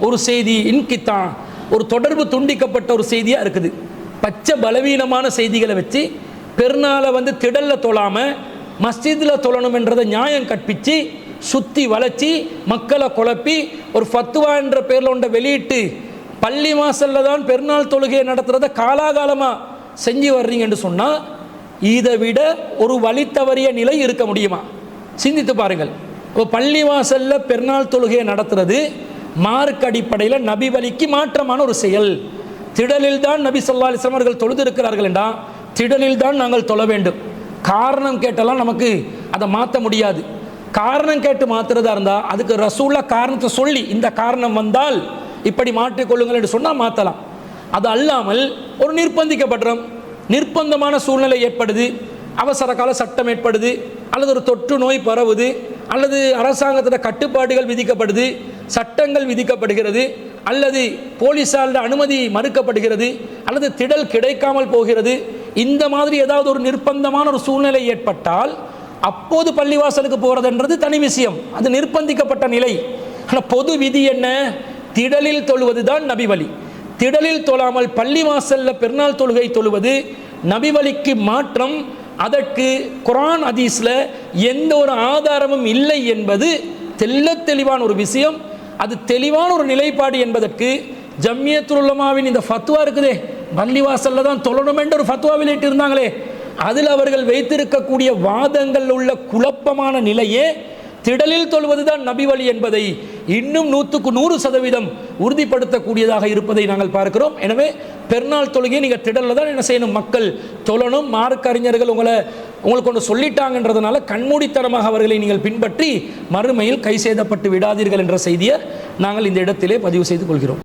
ஒரு செய்தி, இன்கித்தான் ஒரு தொடர்பு துண்டிக்கப்பட்ட ஒரு செய்தியாக இருக்குது. பச்சை பலவீனமான செய்திகளை வச்சு பெருநாளை திடலில் தொழாமல் மஸ்ஜிதில் தொழணும் என்றதை நியாயம் கற்பித்து சுற்றி வளைச்சி மக்களை குழப்பி ஒரு ஃபத்வா என்ற பேரில் ஒன்றை வெளியிட்டு பள்ளி வாசலில் தான் பெருநாள் தொழுகையை நடத்துகிறத காலாகாலமாக செஞ்சு வர்றீங்க என்று சொன்னால் இதை விட ஒரு வழி தவறிய நிலை இருக்க முடியுமா? சிந்தித்து பாருங்கள். இப்போ பள்ளி வாசலில் பெருநாள் தொழுகையை நடத்துறது மார்க் அடிப்படையில் நபி வழிக்கு மாற்றமான ஒரு செயல். திடலில் தான் நபி ஸல்லல்லாஹு அலைஹி வஸல்லம் அவர்கள் தொழுது இருக்கிறார்கள் என்றால் திடலில் தான் நாங்கள் தொழ வேண்டும். காரணம் கேட்டெல்லாம் நமக்கு அதை மாற்ற முடியாது. காரணம் கேட்டு மாற்றுறதா இருந்தால் அதுக்கு ரசூலுல்லாஹ் காரணத்தை சொல்லி இந்த காரணம் வந்தால் இப்படி மாற்றிக்கொள்ளுங்கள் என்று சொன்னால் மாற்றலாம். அது அல்லாமல் ஒரு நிர்பந்தமான சூழ்நிலை ஏற்படுது, அவசர கால சட்டம் ஏற்படுது, அல்லது ஒரு தொற்று நோய் பரவுது, அல்லது அரசாங்கத்தில் கட்டுப்பாடுகள் விதிக்கப்படுது, சட்டங்கள் விதிக்கப்படுகிறது, அல்லது போலீஸால் அனுமதி மறுக்கப்படுகிறது, அல்லது திடல் கிடைக்காமல் போகிறது, இந்த மாதிரி ஏதாவது ஒரு நிர்பந்தமான ஒரு சூழ்நிலை ஏற்பட்டால் அப்போது பள்ளிவாசலுக்கு போகிறதுன்றது தனி விஷயம். அது நிர்பந்திக்கப்பட்ட நிலை. ஆனால் பொது விதி என்ன? திடலில் தொழுவது தான் நபி வழி. திடலில் தொழாமல் பள்ளிவாசலில் பெருநாள் தொழுகை தொழுவது நபி வழிக்கு மாற்றம். அதற்கு குர்ஆன் ஹதீஸில் எந்த ஒரு ஆதாரமும் இல்லை என்பது தெளிவான ஒரு விஷயம். அது தெளிவான ஒரு நிலைப்பாடு என்பதற்கு ஜம்மியத்துல் உலமாவின் இந்த ஃபத்வா இருக்குதே, பள்ளிவாசலில் தான் தொழணும் என்ற ஒரு ஃபத்வா வெளியிட்டு இருந்தாங்களே, அதில் அவர்கள் வைத்திருக்கக்கூடிய வாதங்கள் உள்ள குழப்பமான நிலையே திடலில் தொழுவது தான் நபி வழி என்பதை இன்னும் 100% உறுதிப்படுத்தக்கூடியதாக இருப்பதை நாங்கள் பார்க்கிறோம். எனவே பெருநாள் தொழுகையை நீங்கள் திடலில் தான் என்ன செய்யணும்? மக்கள் தொழணும். மார்க்க அறிஞர்கள் உங்களுக்கு ஒன்று சொல்லிட்டாங்கன்றதுனால கண்மூடித்தனமாக அவர்களை நீங்கள் பின்பற்றி மறுமையில் கை செய்தப்பட்டு விடாதீர்கள் என்ற செய்தியை நாங்கள் இந்த இடத்திலே பதிவு செய்து கொள்கிறோம்.